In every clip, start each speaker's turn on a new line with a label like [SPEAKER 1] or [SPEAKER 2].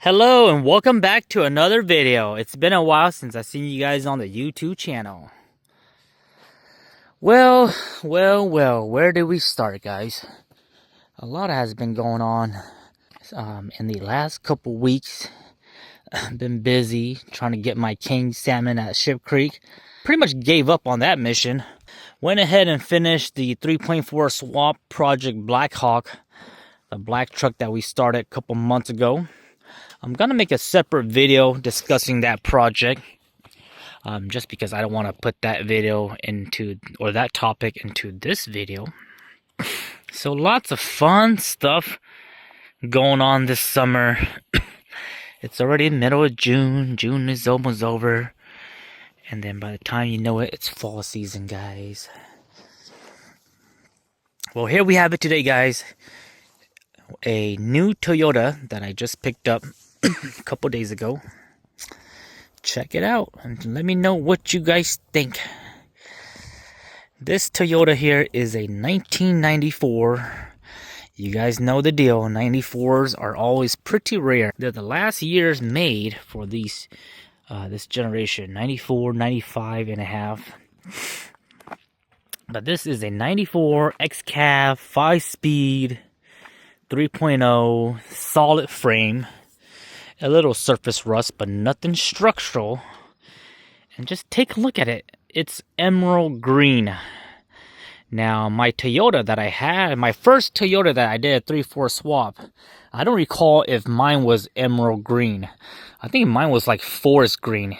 [SPEAKER 1] Hello and welcome back to another video. It's been a while since I've seen you guys on the YouTube channel. Well, where do we start, guys? A lot has been going on in the last couple weeks. I've been busy trying to get my king salmon at Ship Creek. Pretty much gave up on that mission. Went ahead and finished the 3.4 swap project Blackhawk, the black truck that we started a couple months ago. I'm gonna make a separate video discussing that project, just because I don't want to put that video into, or that topic into this video. So lots of fun stuff going on this summer. It's already middle of June. June is almost over. And then by the time you know it, it's fall season, guys. Well, here we have it today, guys. A new Toyota that I just picked up a couple days ago. Check it out and let me know what you guys think. This Toyota here is a 1994. You guys know the deal. 94s are always pretty rare. They're the last years made for these this generation. 94, 95 and a half. But this is a 94 X-Cab 5-speed 3.0 solid frame. A little surface rust, but nothing structural. And just take a look at it. It's emerald green. Now, my Toyota that I had, my first Toyota that I did a 3.4 swap, I don't recall if mine was emerald green. I think mine was like forest green.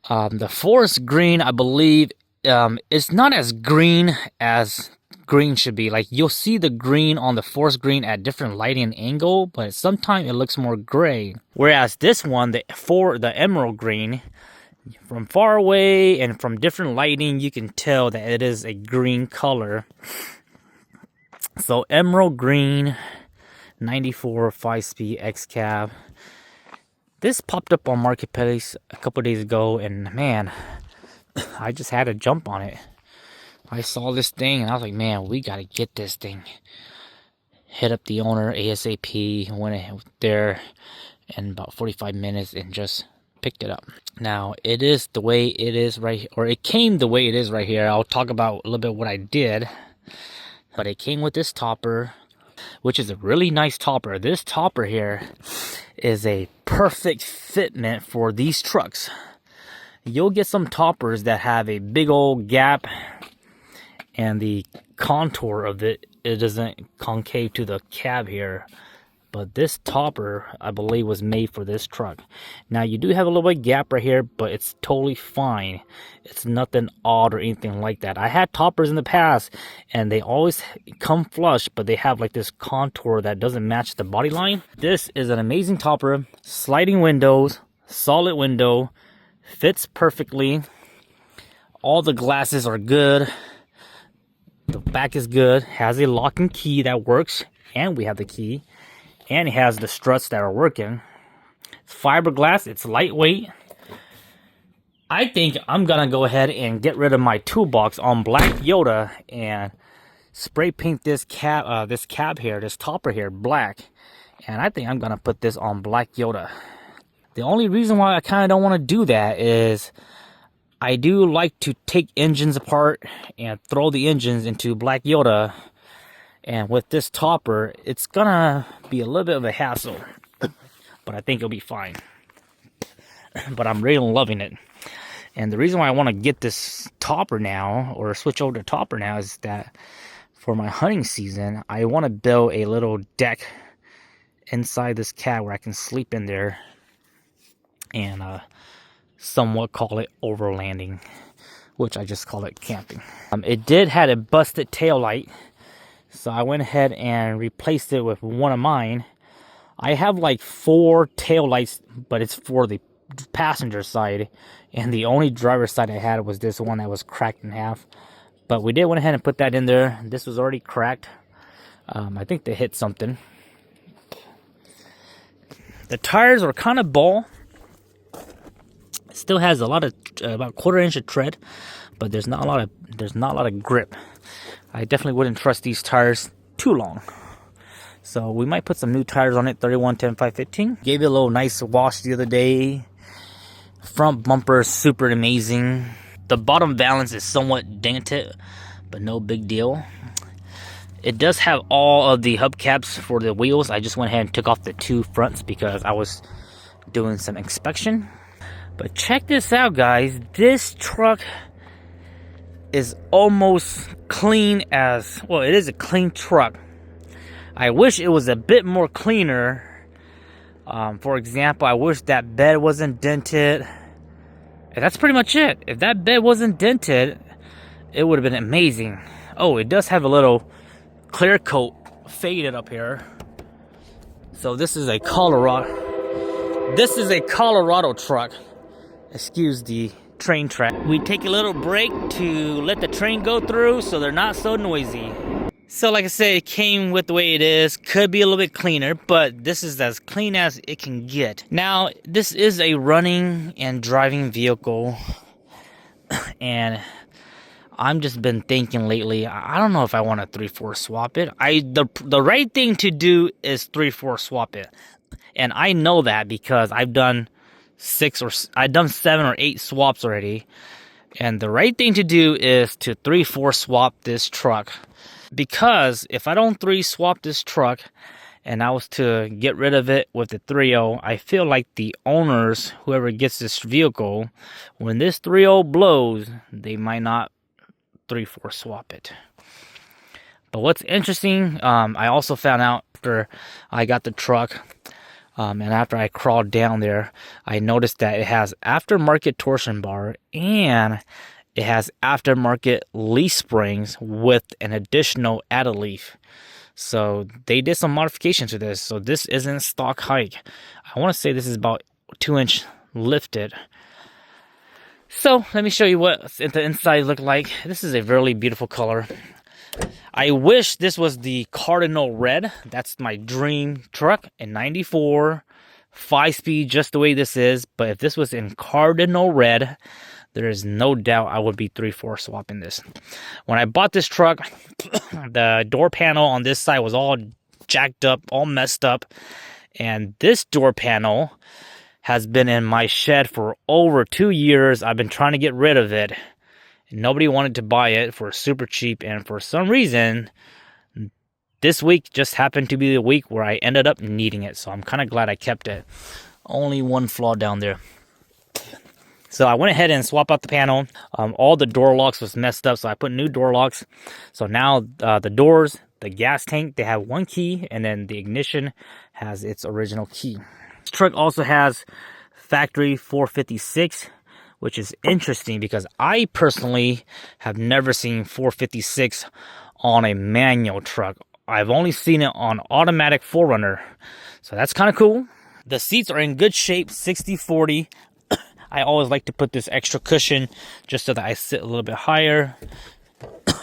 [SPEAKER 1] The forest green, I believe, is not as green as green should be. Like, you'll see the green on the forest green at different lighting angle, but sometimes it looks more gray. Whereas this one, the emerald green, from far away and from different lighting, you can tell that it is a green color. So emerald green, 94 5-speed X-Cab. This popped up on Marketplace a couple days ago, and man, I just had to jump on it. I saw this thing and I was like, man, we gotta get this thing. Hit up the owner ASAP, went there in about 45 minutes and just picked it up. Now, it is the way it is right, or it came the way it is right here. I'll talk about a little bit what I did. But it came with this topper, which is a really nice topper. This topper here is a perfect fitment for these trucks. You'll get some toppers that have a big old gap, and the contour of it doesn't concave to the cab here. But this topper, I believe, was made for this truck. Now, you do have a little bit of gap right here, but it's totally fine. It's nothing odd or anything like that. I had toppers in the past, and they always come flush, but they have like this contour that doesn't match the body line. This is an amazing topper. Sliding windows, solid window, fits perfectly. All the glasses are good. The back is good, has a lock and key that works, and we have the key, and it has the struts that are working. It's fiberglass, it's lightweight. I think I'm gonna go ahead and get rid of my toolbox on Black Yoda and spray paint this cab here, this topper here, black. And I think I'm gonna put this on Black Yoda. The only reason why I kind of don't want to do that is I do like to take engines apart and throw the engines into Black Yoda. And with this topper, it's gonna be a little bit of a hassle. But I think it'll be fine. But I'm really loving it. And the reason why I want to get this topper now, or switch over to topper now, is that for my hunting season, I want to build a little deck inside this cab where I can sleep in there and somewhat call it overlanding, which I just call it camping. It did have a busted tail light, so I went ahead and replaced it with one of mine. I have like 4 tail lights, but it's for the passenger side, and the only driver's side I had was this one that was cracked in half. But we did went ahead and put that in there. This was already cracked. I think they hit something. The tires are kind of ball. Still has a lot of about 1/4 inch of tread, but there's not a lot of grip. I definitely wouldn't trust these tires too long. So we might put some new tires on it, 31, 10, 5, 15. Gave it a little nice wash the other day. Front bumper is super amazing. The bottom valance is somewhat dented, but no big deal. It does have all of the hubcaps for the wheels. I just went ahead and took off the 2 fronts because I was doing some inspection. But check this out, guys. This truck is almost clean as, well, it is a clean truck. I wish it was a bit more cleaner. For example, I wish that bed wasn't dented. And that's pretty much it. If that bed wasn't dented, it would have been amazing. Oh, it does have a little clear coat faded up here. So this is a Colorado truck. Excuse the train track. We take a little break to let the train go through so they're not so noisy. So like I said, it came with the way it is. Could be a little bit cleaner, but this is as clean as it can get. Now, this is a running and driving vehicle. And I'm just been thinking lately, I don't know if I want to 3/4 swap it. The right thing to do is 3/4 swap it. And I know that because I've done 7 or 8 swaps already. And the right thing to do is to 3/4 swap this truck. Because if I don't 3 swap this truck and I was to get rid of it with the 3.0, I feel like the owners, whoever gets this vehicle, when this 3.0 blows, they might not 3/4 swap it. But what's interesting, I also found out after I got the truck, and after I crawled down there, I noticed that it has aftermarket torsion bar and it has aftermarket leaf springs with an additional added leaf. So they did some modifications to this. So this isn't stock height. I want to say this is about 2-inch lifted. So let me show you what the inside look like. This is a really beautiful color. I wish this was the Cardinal Red. That's my dream truck in 94, 5-speed, just the way this is. But if this was in Cardinal Red, there is no doubt I would be 3/4 swapping this. When I bought this truck, the door panel on this side was all jacked up, all messed up. And this door panel has been in my shed for over 2 years. I've been trying to get rid of it. Nobody wanted to buy it for super cheap. And for some reason, this week just happened to be the week where I ended up needing it. So I'm kind of glad I kept it. Only one flaw down there. So I went ahead and swapped out the panel. All the door locks was messed up, so I put new door locks. So now the doors, the gas tank, they have one key, and then the ignition has its original key. This truck also has factory 456, which is interesting because I personally have never seen 456 on a manual truck. I've only seen it on automatic 4Runner. So that's kind of cool. The seats are in good shape, 60/40. I always like to put this extra cushion just so that I sit a little bit higher.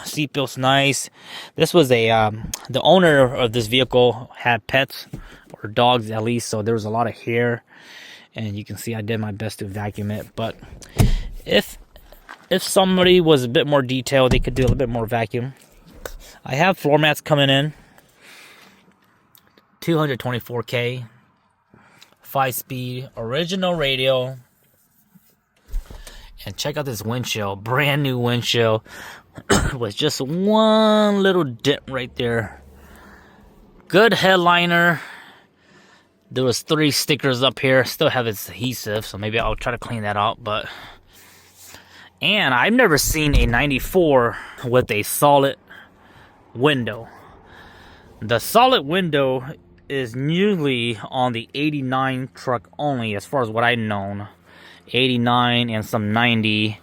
[SPEAKER 1] Seat feels nice. This was the owner of this vehicle had pets, or dogs at least, so there was a lot of hair. And you can see I did my best to vacuum it. But if somebody was a bit more detailed, they could do a little bit more vacuum. I have floor mats coming in. 224K. 5-speed, original radio. And check out this windshield, brand new windshield with just one little dent right there. Good headliner. There was 3 stickers up here. Still have its adhesive, so maybe I'll try to clean that out. And I've never seen a 94 with a solid window. The solid window is usually on the 89 truck only, as far as what I've known. 89 and some 90,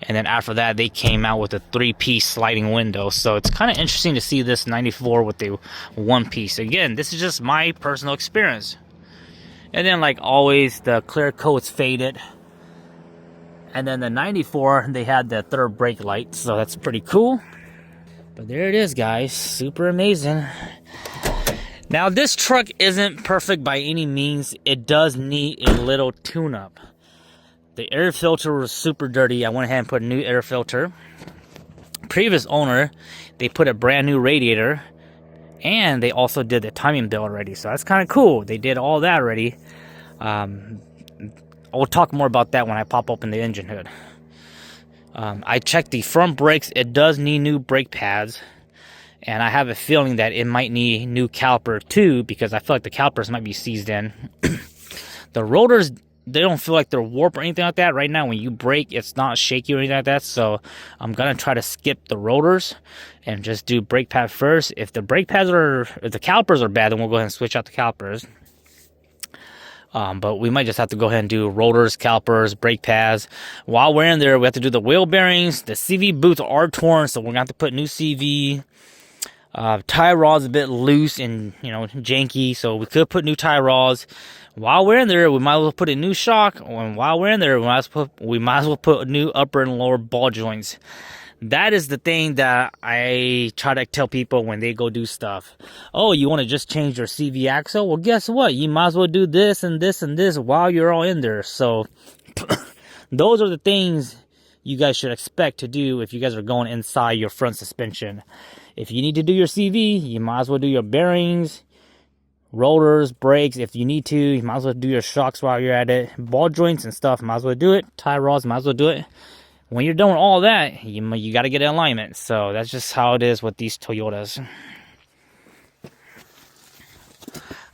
[SPEAKER 1] and then after that they came out with a 3-piece sliding window. So it's kind of interesting to see this 94 with the 1-piece. Again, this is just my personal experience. And then, like always, the clear coat's faded. And then the 94, they had the third brake light, so that's pretty cool. But there it is, guys. Super amazing. Now, this truck isn't perfect by any means. It does need a little tune-up. The air filter was super dirty. I went ahead and put a new air filter. Previous owner, they put a brand new radiator. And they also did the timing belt already, so that's kind of cool. They did all that already. I'll talk more about that when I pop open the engine hood. I checked the front brakes. It does need new brake pads, and I have a feeling that it might need new caliper too, because I feel like the calipers might be seized in. The rotors, they don't feel like they're warped or anything like that. Right now, when you brake, it's not shaky or anything like that. So I'm gonna try to skip the rotors and just do brake pad first. If the calipers are bad, then we'll go ahead and switch out the calipers. But we might just have to go ahead and do rotors, calipers, brake pads. While we're in there, we have to do the wheel bearings. The CV boots are torn, so we're gonna have to put new CV. Tie rod's a bit loose and, janky, so we could put new tie rods. While we're in there, we might as well put a new shock. And while we're in there, we might as well put new upper and lower ball joints. That is the thing that I try to tell people when they go do stuff. Oh, you want to just change your CV axle? Well, guess what? You might as well do this and this and this while you're all in there. So those are the things you guys should expect to do if you guys are going inside your front suspension. If you need to do your CV, you might as well do your bearings, rotors, brakes. If you need to, you might as well do your shocks while you're at it. Ball joints and stuff, might as well do it. Tie rods, might as well do it. When you're doing all that, you got to get in alignment. So that's just how it is with these Toyotas.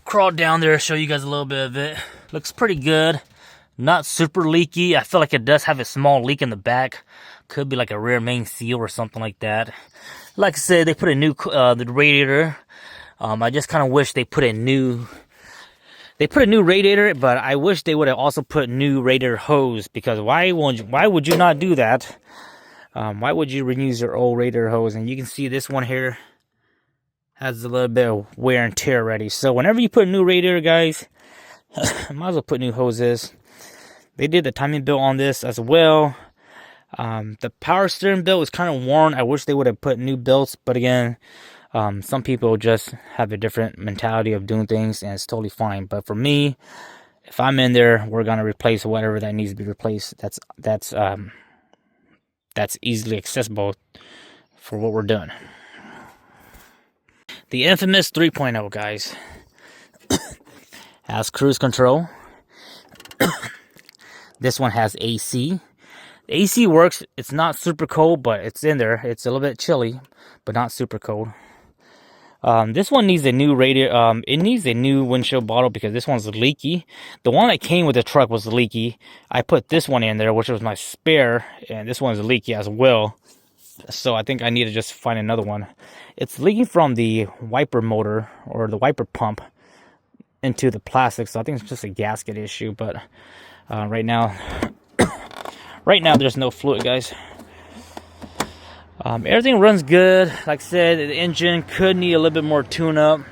[SPEAKER 1] Crawl down there, show you guys a little bit of it. Looks pretty good. Not super leaky. I feel like it does have a small leak in the back. Could be like a rear main seal or something like that. Like I said, they put a new the radiator. I just kind of wish they put a new radiator, but I wish they would have also put new radiator hose, because why would you not do that? Why would you reuse your old radiator hose? And you can see this one here has a little bit of wear and tear already. So whenever you put a new radiator, guys, might as well put new hoses. They did the timing belt on this as well. The power steering belt was kind of worn. I wish they would have put new belts, but again, some people just have a different mentality of doing things, and it's totally fine. But for me, if I'm in there, we're gonna replace whatever that needs to be replaced. That's easily accessible for what we're doing. The infamous 3.0, guys, has cruise control. This one has AC. The AC works. It's not super cold, but it's in there. It's a little bit chilly, but not super cold. This one needs a new radiator. It needs a new windshield bottle because this one's leaky. The one that came with the truck was leaky. I put this one in there, which was my spare, and this one's leaky as well. So I think I need to just find another one. It's leaking from the wiper motor or the wiper pump into the plastic, so I think it's just a gasket issue. But right now there's no fluid, guys. Everything runs good. Like I said, the engine could need a little bit more tune-up.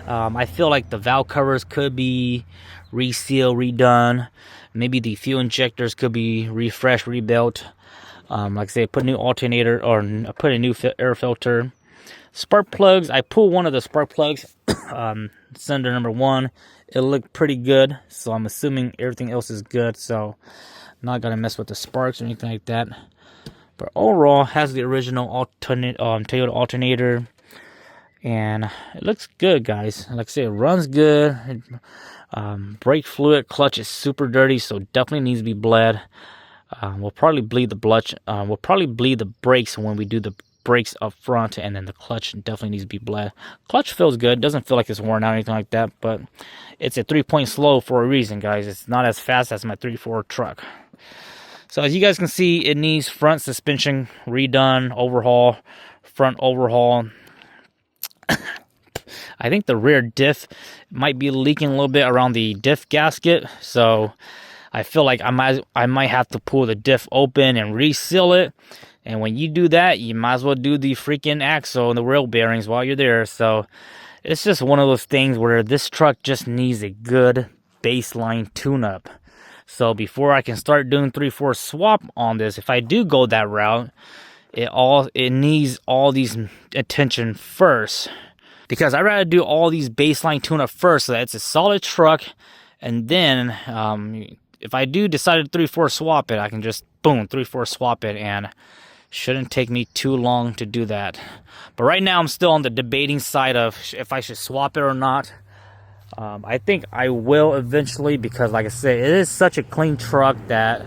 [SPEAKER 1] I feel like the valve covers could be resealed, redone. Maybe the fuel injectors could be refreshed, rebuilt. Like I said, put a new alternator or put a new air filter. Spark plugs, I pulled one of the spark plugs, cylinder number 1. It looked pretty good, so I'm assuming everything else is good. So I'm not gonna mess with the sparks or anything like that. But overall, has the original Toyota alternator, and it looks good, guys. Like I said, it runs good. Brake fluid, clutch is super dirty, so definitely needs to be bled. We'll probably bleed the clutch. We'll probably bleed the brakes when we do the brakes up front, and then the clutch definitely needs to be bled. Clutch feels good. Doesn't feel like it's worn out or anything like that, but it's a 3-point slow for a reason, guys. It's not as fast as my 3.4 truck. So as you guys can see, it needs front suspension redone, overhaul, front overhaul. I think the rear diff might be leaking a little bit around the diff gasket, so I feel like I might have to pull the diff open and reseal it. And when you do that, you might as well do the freaking axle and the rail bearings while you're there. So it's just one of those things where this truck just needs a good baseline tune-up. So before I can start doing 3/4 swap on this, if I do go that route, it needs all these attention first, because I'd rather do all these baseline tune-up first so that it's a solid truck, and then if I do decide to 3/4 swap it, I can just boom 3/4 swap it and Shouldn't take me too long to do that. But right now I'm still on the debating side of if I should swap it or not. I think I will eventually, because like I said, it is such a clean truck that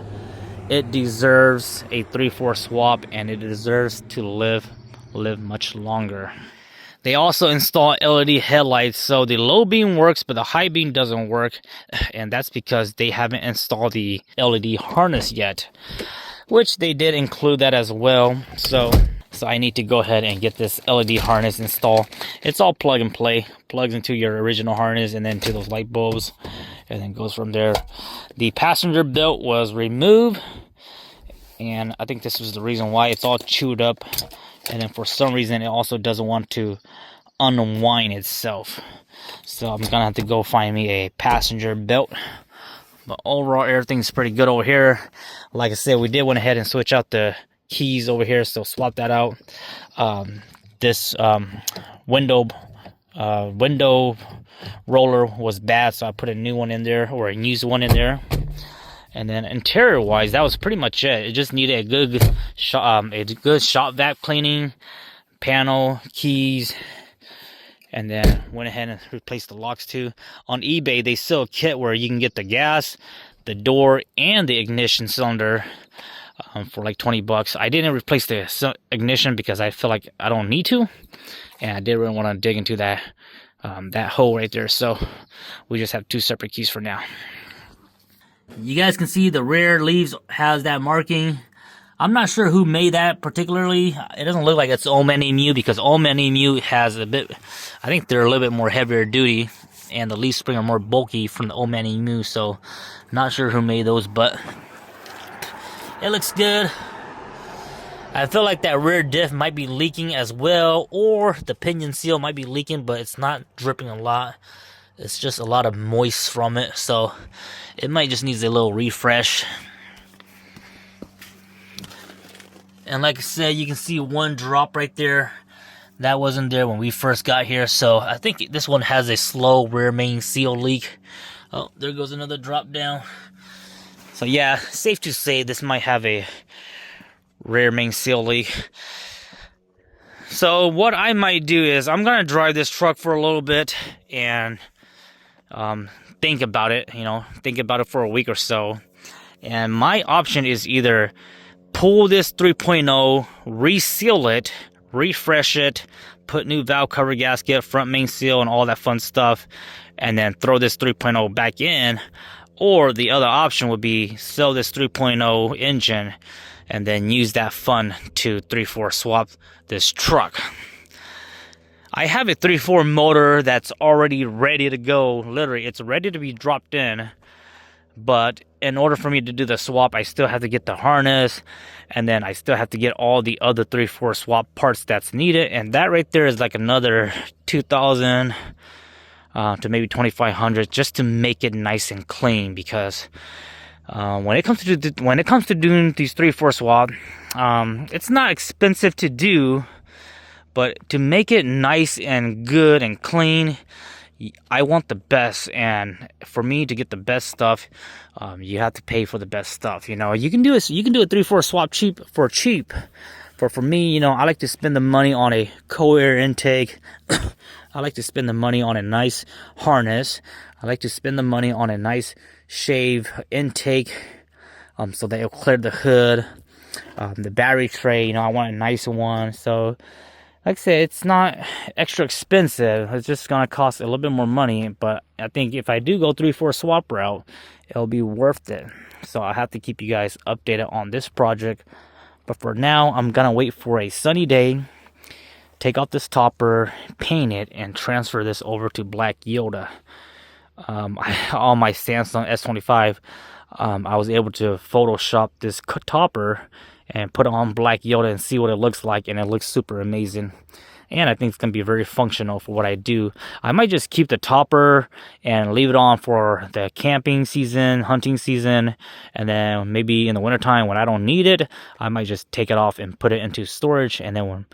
[SPEAKER 1] it deserves a 3/4 swap, and it deserves to live much longer. They also install LED headlights, so the low beam works, but the high beam doesn't work, and that's because they haven't installed the LED harness yet, which they did include that as well. So I need to go ahead and get this LED harness installed. It's all plug and play, plugs into your original harness and then to those light bulbs, and then goes from there. The passenger belt was removed, and I think this was the reason why it's all chewed up. And then for some reason, it also doesn't want to unwind itself. So I'm gonna have to go find me a passenger belt. But overall, everything's pretty good over here. Like I said, we did went ahead and switch out the keys over here, so swap that out. This window roller was bad, so I put a new one in there, or a used one in there. And then interior wise, that was pretty much it. It just needed a good shop vac cleaning, panel, keys, and then went ahead and replaced the locks too. On eBay, they sell a kit where you can get the gas, the door, and the ignition cylinder for like 20 bucks. I didn't replace the ignition because I feel like I don't need to, and I didn't really want to dig into that hole right there. So we just have two separate keys for now. You guys can see the rear leaves has that marking. I'm not sure who made that particularly. It doesn't look like it's old NuttyNu, because old NuttyNu has a bit, I think they're a little bit more heavier duty, and the leaf spring are more bulky from the old NuttyNu, so not sure who made those, but it looks good. I feel like that rear diff might be leaking as well, or the pinion seal might be leaking, but it's not dripping a lot. It's just a lot of moist from it, so it might just needs a little refresh. And like I said, you can see one drop right there. That wasn't there when we first got here, so I think this one has a slow rear main seal leak. Oh, there goes another drop down. So yeah, safe to say this might have a rear main seal leak. So what I might do is I'm gonna drive this truck for a little bit and think about it, think about it for a week or so. And my option is either pull this 3.0, reseal it, refresh it, put new valve cover gasket, front main seal, and all that fun stuff, and then throw this 3.0 back in. Or the other option would be sell this 3.0 engine and then use that fund to 3/4 swap this truck. I have a 3/4 motor that's already ready to go. Literally, it's ready to be dropped in. But in order for me to do the swap, I still have to get the harness, and then I still have to get all the other 3/4 swap parts that's needed. And that right there is like another $2,000 to maybe $2,500 just to make it nice and clean. Because when it comes to doing these 3/4 swap, it's not expensive to do. But to make it nice and good and clean, I want the best. And for me to get the best stuff, you have to pay for the best stuff. You can do a 3/4 swap cheap. But for me, I like to spend the money on a co-air intake. I like to spend the money on a nice harness. I like to spend the money on a nice shave intake, so that it'll clear the hood. The battery tray, I want a nice one. So like I said, it's not extra expensive. It's just going to cost a little bit more money. But I think if I do go 3/4 swap route, it'll be worth it. So I have to keep you guys updated on this project. But for now, I'm going to wait for a sunny day, take out this topper, paint it, and transfer this over to Black Yoda. On my Samsung S25, I was able to Photoshop this topper and put it on Black Yoda and see what it looks like, and it looks super amazing. And I think it's going to be very functional for what I do. I might just keep the topper and leave it on for the camping season, hunting season, and then maybe in the wintertime when I don't need it, I might just take it off and put it into storage, and then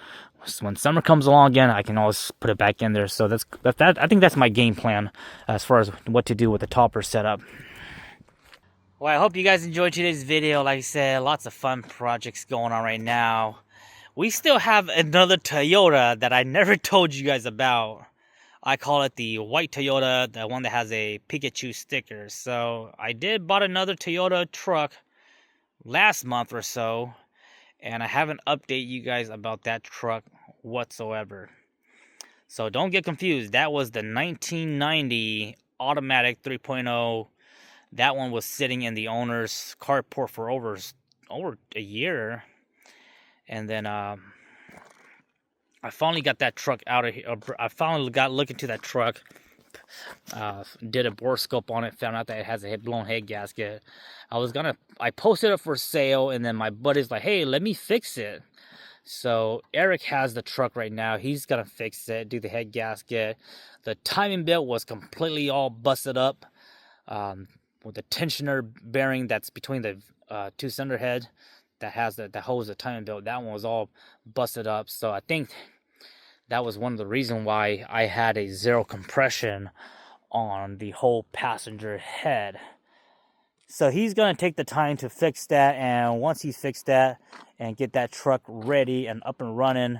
[SPEAKER 1] when summer comes along again, I can always put it back in there. So that I think that's my game plan as far as what to do with the topper setup. Well, I hope you guys enjoyed today's video. Like I said, lots of fun projects going on right now. we still have another Toyota that I never told you guys about. I call it the white Toyota, the one that has a Pikachu sticker. So I did bought another Toyota truck last month or so, and I haven't updated you guys about that truck whatsoever. So don't get confused. That was the 1990 automatic 3.0. That one was sitting in the owner's carport for over a year, and then I finally got that truck out of here. I finally got looking to that truck. Did a bore scope on it. Found out that it has a blown head gasket. I posted it for sale, and then my buddy's like, "Hey, let me fix it." So Eric has the truck right now. He's gonna fix it, do the head gasket. The timing belt was completely all busted up. With the tensioner bearing that's between the two cylinder head that holds the timing belt, that one was all busted up. So I think that was one of the reasons why I had a zero compression on the whole passenger head. So he's going to take the time to fix that, and once he's fixed that and get that truck ready and up and running,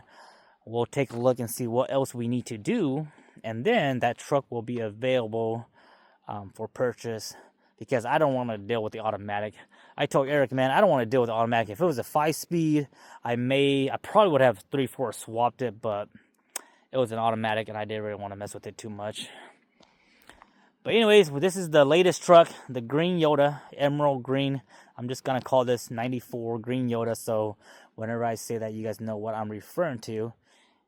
[SPEAKER 1] we'll take a look and see what else we need to do, and then that truck will be available for purchase, because I don't want to deal with the automatic. I told Eric, man, I don't want to deal with the automatic. If it was a 5-speed, I probably would have 3/4 swapped it, but it was an automatic, and I didn't really want to mess with it too much. But anyways, this is the latest truck, the green Yoda, emerald green. I'm just going to call this 94 green Yoda, so whenever I say that, you guys know what I'm referring to.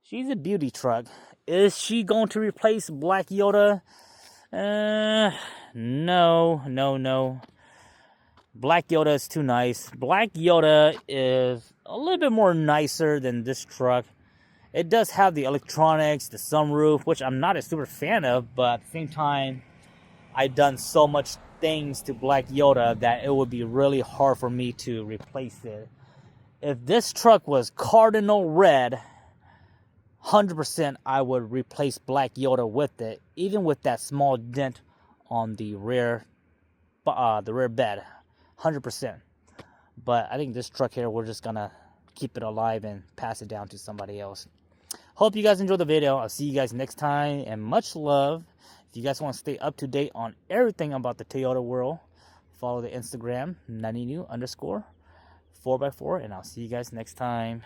[SPEAKER 1] She's a beauty truck. Is she going to replace black Yoda? No. Black Yoda is too nice. Black Yoda is a little bit more nicer than this truck. It does have the electronics, the sunroof, which I'm not a super fan of, but at the same time, I've done so much things to Black Yoda that it would be really hard for me to replace it. If this truck was cardinal red, 100% I would replace Black Yoda with it, even with that small dent on the rear bed, 100%. But I think this truck here, we're just gonna keep it alive and pass it down to somebody else. Hope you guys enjoyed the video. I'll see you guys next time, and much love. If you guys want to stay up to date on everything about the Toyota world, follow the Instagram, NuttyNu_4x4, and I'll see you guys next time.